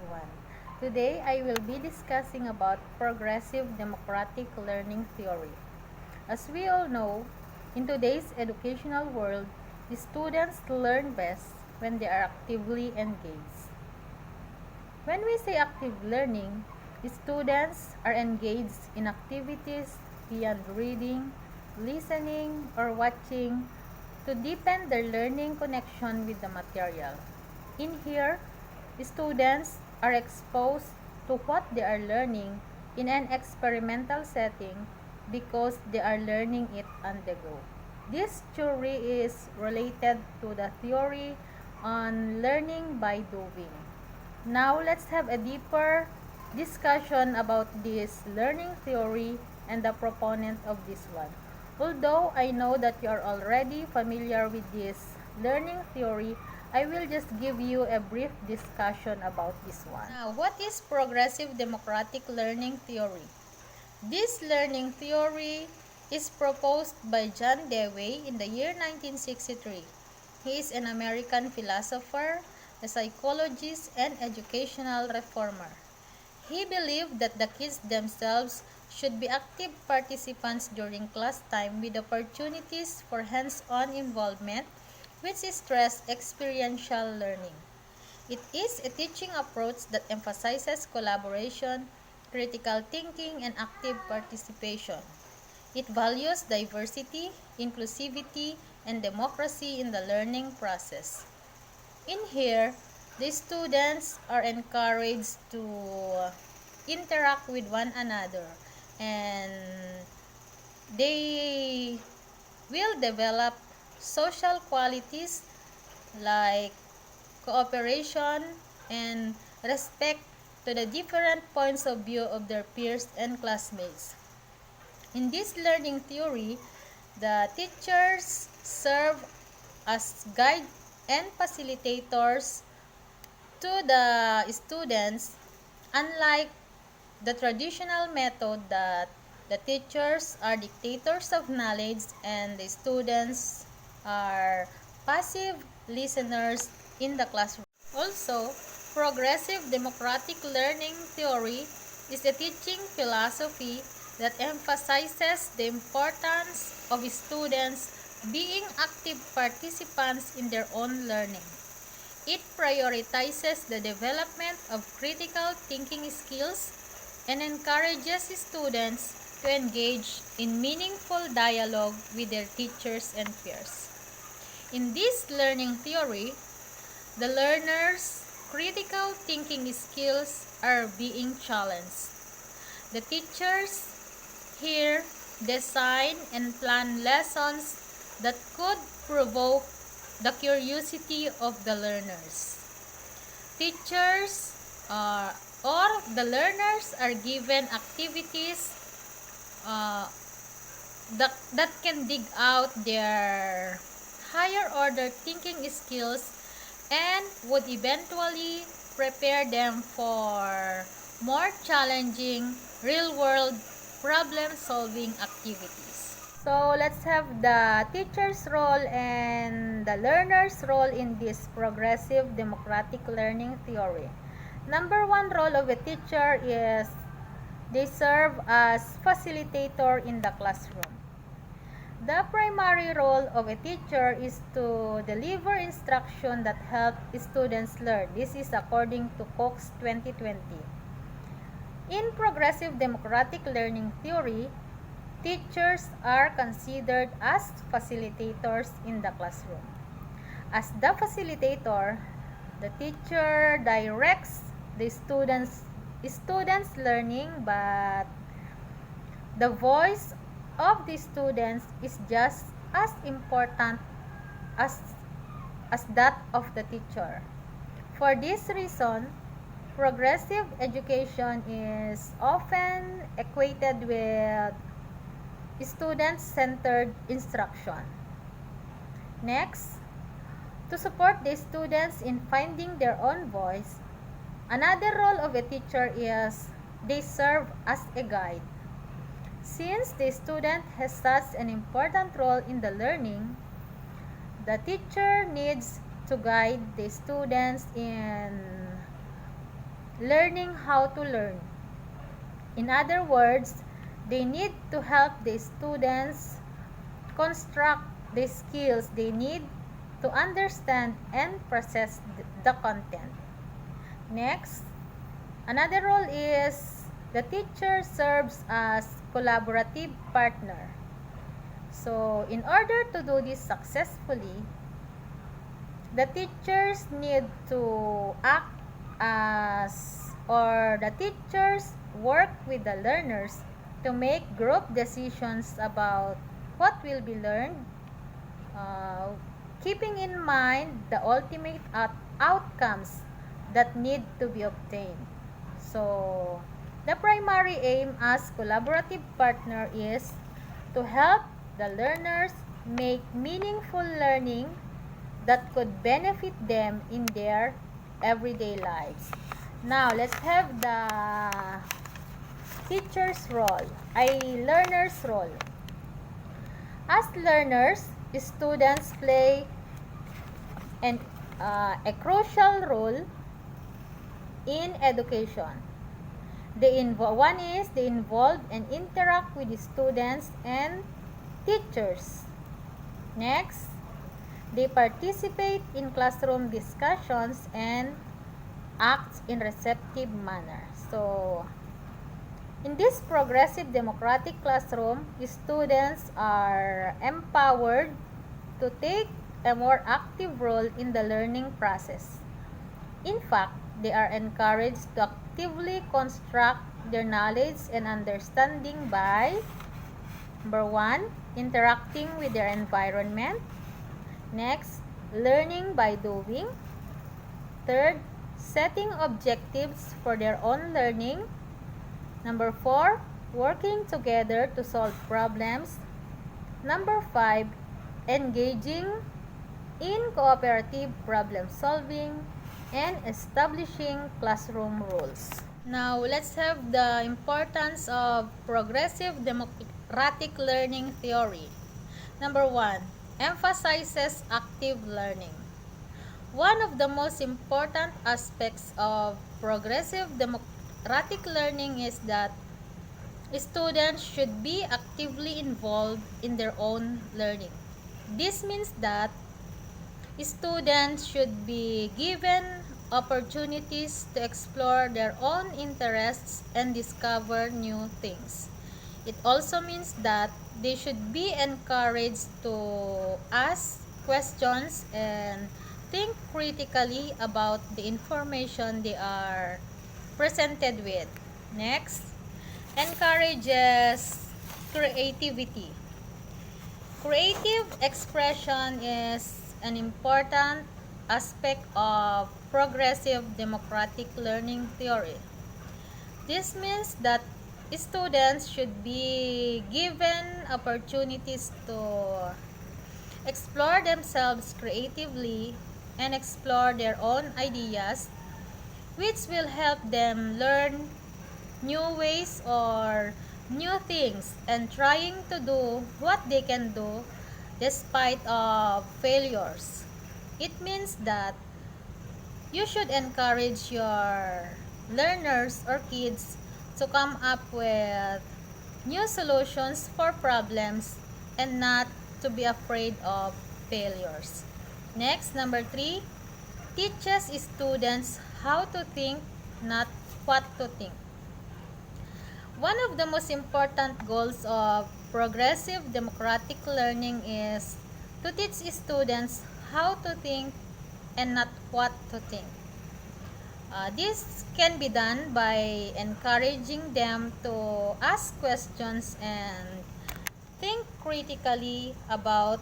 everyone. Today I will be discussing about progressive democratic learning theory. As we all know, in today's educational world, the students learn best when they are actively engaged. When we say active learning, the students are engaged in activities beyond reading, listening, or watching to deepen their learning connection with the material. In here, students are exposed to what they are learning in an experimental setting because they are learning it on the go. This theory is related to the theory on learning by doing. Now, let's have a deeper discussion about this learning theory and the proponent of this one. Although I know that you are already familiar with this learning theory, I will just give you a brief discussion about this one. Now, what is progressive democratic learning theory? This learning theory is proposed by John Dewey in the year 1963. He is an American philosopher, a psychologist, and educational reformer. He believed that the kids themselves should be active participants during class time with opportunities for hands-on involvement, which stressed experiential learning. It is a teaching approach that emphasizes collaboration, critical thinking, and active participation. It values diversity, inclusivity, and democracy in the learning process. In here, the students are encouraged to interact with one another, and they will develop social qualities like cooperation and respect to the different points of view of their peers and classmates. In this learning theory, the teachers serve as guide and facilitators to the students, unlike the traditional method that the teachers are dictators of knowledge and the students are passive listeners in the classroom. Also, progressive democratic learning theory is a teaching philosophy that emphasizes the importance of students being active participants in their own learning. It prioritizes the development of critical thinking skills and encourages students to engage in meaningful dialogue with their teachers and peers. In this learning theory, the learners' critical thinking skills are being challenged. The teachers here design and plan lessons that could provoke the curiosity of the learners. Teachers or the learners are given activities that can dig out their higher order thinking skills and would eventually prepare them for more challenging real-world problem-solving activities. So let's have the teacher's role and the learner's role in this progressive democratic learning theory. Number one role of a teacher is they serve as facilitator in the classroom. The primary role of a teacher is to deliver instruction that help students learn. This is according to Cox 2020. In progressive democratic learning theory, teachers are considered as facilitators in the classroom. As the facilitator, the teacher directs the students' learning, but the voice of the students is just as important as that of the teacher. For this reason, progressive education is often equated with student-centered instruction. Next, to support the students in finding their own voice, another role of a teacher is they serve as a guide. Since the student has such an important role in the learning, the teacher needs to guide the students in learning how to learn. In other words, they need to help the students construct the skills they need to understand and process the content. Next, another role is the teacher serves as collaborative partner. So, in order to do this successfully, the teachers need to act as, or the teachers work with the learners to make group decisions about what will be learned, uh, keeping in mind the ultimate outcomes that need to be obtained. So, the primary aim as collaborative partner is to help the learners make meaningful learning that could benefit them in their everyday lives. Now, let's have the teacher's role, a learner's role. As learners, students play a crucial role in education. One is they involve and interact with the students and teachers. Next, they participate in classroom discussions and act in receptive manner. So, in this progressive democratic classroom, students are empowered to take a more active role in the learning process. In fact, they are encouraged to actively construct their knowledge and understanding by, number 1, interacting with their environment. Next, learning by doing. Third, setting objectives for their own learning. Number 4, working together to solve problems. Number 5, engaging in cooperative problem solving and establishing classroom rules. Now, let's have the importance of progressive democratic learning theory. Number 1, emphasizes active learning. One of the most important aspects of progressive democratic learning is that students should be actively involved in their own learning. This means that students should be given opportunities to explore their own interests and discover new things. It also means that they should be encouraged to ask questions and think critically about the information they are presented with. Next, encourages creativity. Creative expression is an important aspect of progressive democratic learning theory. This means that students should be given opportunities to explore themselves creatively and explore their own ideas, which will help them learn new ways or new things and trying to do what they can do despite of failures. It means that you should encourage your learners or kids to come up with new solutions for problems and not to be afraid of failures. Next, number 3, teaches students how to think, not what to think. One of the most important goals of progressive democratic learning is to teach students how to think and not what to think. This can be done by encouraging them to ask questions and think critically about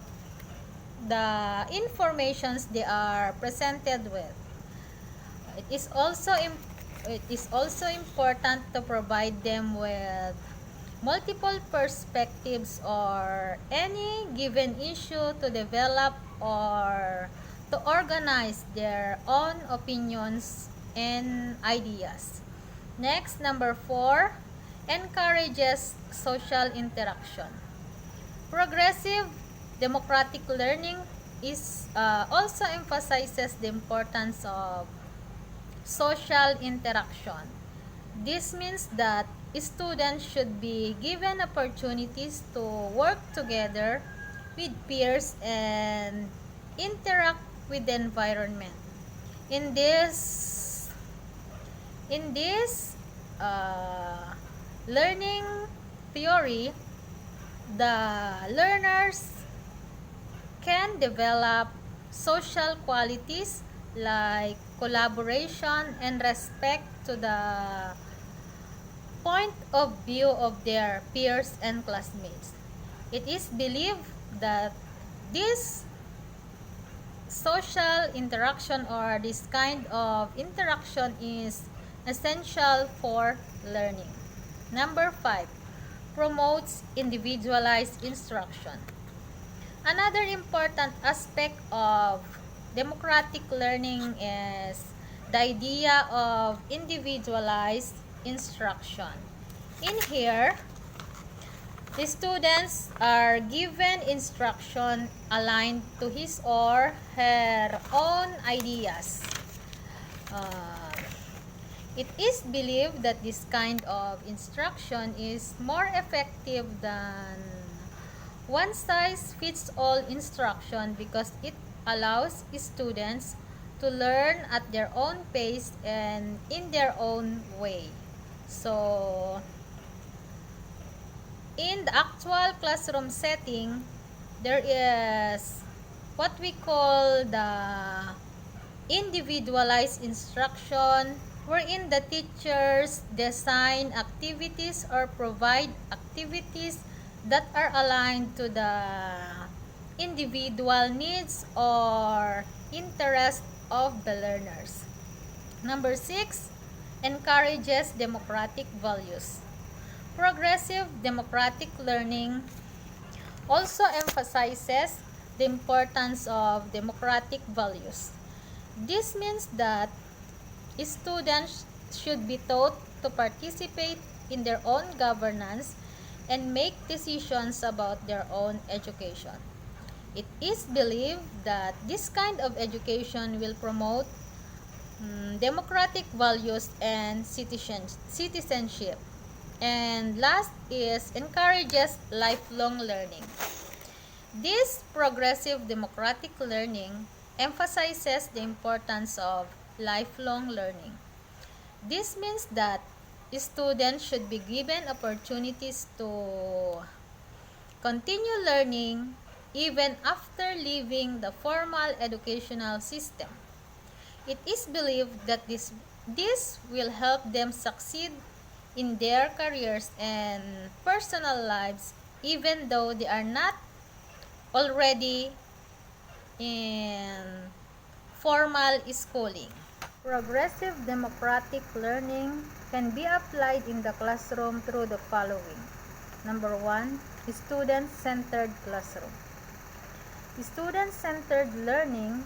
the informations they are presented with. It is also important to provide them with multiple perspectives or any given issue to develop or to organize their own opinions and ideas. Next, number 4, encourages social interaction. Progressive democratic learning is also emphasizes the importance of social interaction. This means that students should be given opportunities to work together with peers and interact with the environment. In this learning theory, the learners can develop social qualities like collaboration and respect to the point of view of their peers and classmates. It is believed that this social interaction or this kind of interaction is essential for learning. Number 5, promotes individualized instruction. Another important aspect of democratic learning is the idea of individualized instruction. In here, the students are given instruction aligned to his or her own ideas. It is believed that this kind of instruction is more effective than one-size-fits-all instruction because it allows students to learn at their own pace and in their own way. So, in the actual classroom setting, there is what we call the individualized instruction, wherein the teachers design activities or provide activities that are aligned to the individual needs or interest of the learners. Number 6, encourages democratic values. Progressive democratic learning also emphasizes the importance of democratic values. This means that students should be taught to participate in their own governance and make decisions about their own education. It is believed that this kind of education will promote democratic values and citizenship. And last is encourages lifelong learning. This progressive democratic learning emphasizes the importance of lifelong learning. This means that students should be given opportunities to continue learning even after leaving the formal educational system. It is believed that this will help them succeed in their careers and personal lives even though they are not already in formal schooling. Progressive democratic learning can be applied in the classroom through the following. Number 1, student-centered classroom. Student-centered learning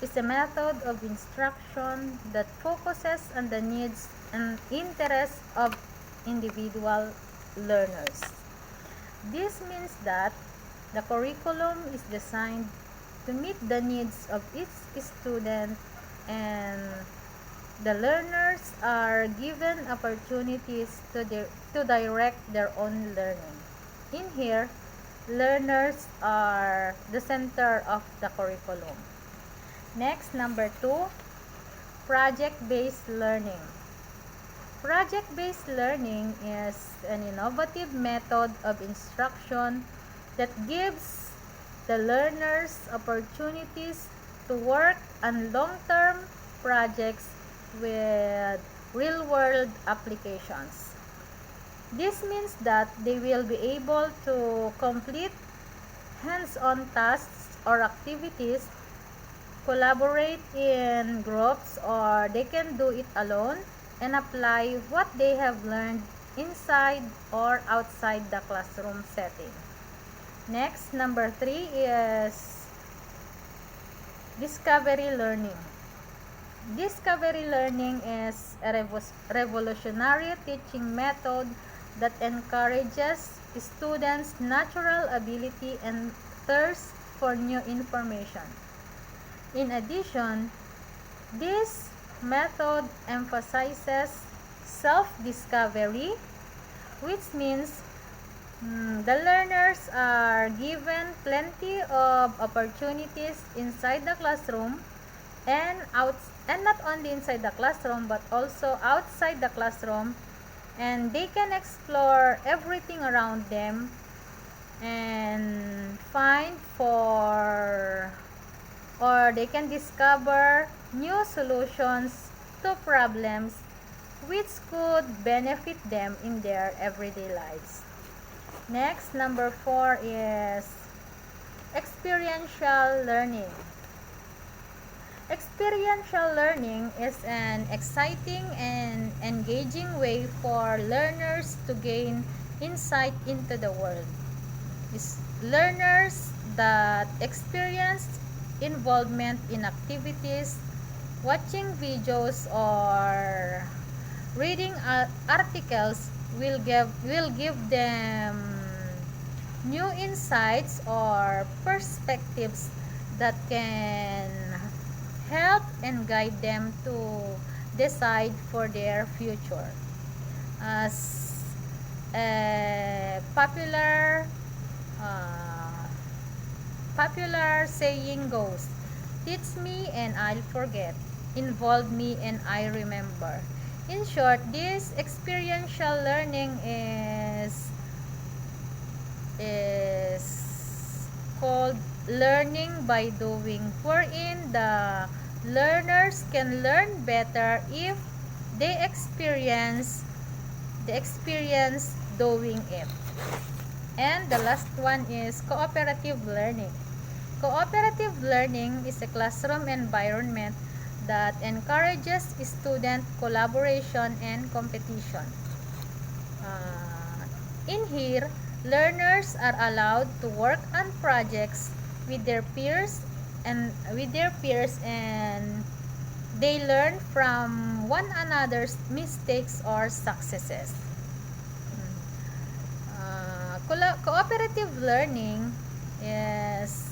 is a method of instruction that focuses on the needs and interests of individual learners. This means that the curriculum is designed to meet the needs of each student and the learners are given opportunities to direct their own learning. In here, learners are the center of the curriculum. Next, number 2, project-based learning. Project-based learning is an innovative method of instruction that gives the learners opportunities to work on long-term projects with real-world applications. This means that they will be able to complete hands-on tasks or activities, collaborate in groups, or they can do it alone and apply what they have learned inside or outside the classroom setting. Next, number 3 is discovery learning. Discovery learning is a revolutionary teaching method that encourages students' natural ability and thirst for new information. In addition, this method emphasizes self-discovery, which means the learners are given plenty of opportunities inside the classroom and not only inside the classroom but also outside the classroom, and they can explore everything around them and find for or they can discover new solutions to problems which could benefit them in their everyday lives. Next, number 4 is experiential learning. Experiential learning is an exciting and engaging way for learners to gain insight into the world. Learners that experience involvement in activities, watching videos, or reading articles will give them new insights or perspectives that can help and guide them to decide for their future. As a popular saying goes, teach me and I'll forget, involve me and I remember. In short, this experiential learning is called learning by doing, wherein the learners can learn better if they experience doing it. And the last one is cooperative learning. Cooperative learning is a classroom environment that encourages student collaboration and competition. In here, learners are allowed to work on projects with their peers and they learn from one another's mistakes or successes. Cooperative learning is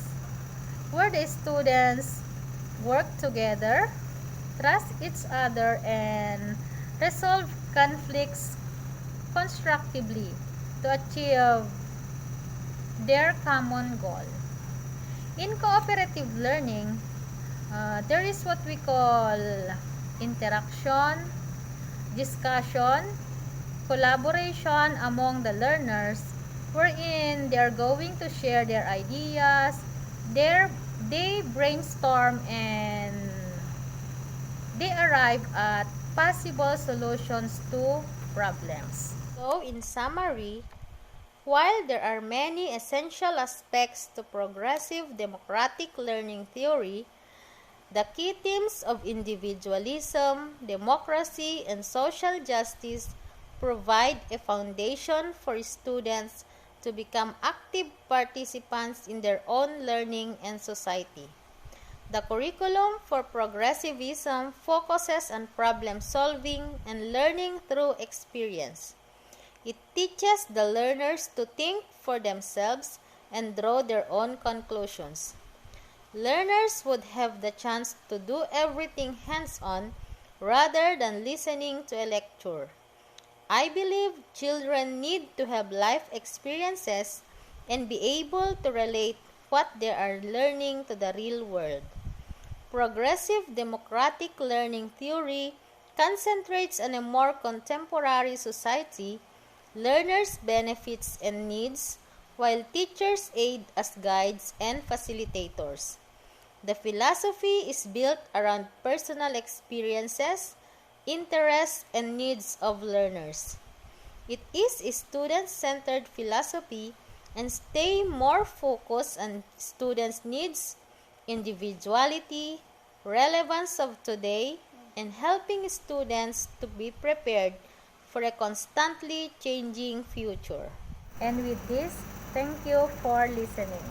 where the students work together, trust each other, and resolve conflicts constructively to achieve their common goal. In cooperative learning, there is what we call interaction, discussion, collaboration among the learners, wherein they are going to share their ideas, they brainstorm, and they arrive at possible solutions to problems. So, in summary, while there are many essential aspects to progressive democratic learning theory, the key themes of individualism, democracy, and social justice provide a foundation for students to become active participants in their own learning and society. The curriculum for progressivism focuses on problem solving and learning through experience. It teaches the learners to think for themselves and draw their own conclusions. Learners would have the chance to do everything hands-on rather than listening to a lecture. I believe children need to have life experiences and be able to relate what they are learning to the real world. Progressive democratic learning theory concentrates on a more contemporary society, learners' benefits and needs, while teachers aid as guides and facilitators. The philosophy is built around personal experiences, interests, and needs of learners. It is a student-centered philosophy and stay more focused on students' needs, individuality, relevance of today, and helping students to be prepared for a constantly changing future. And with this, thank you for listening.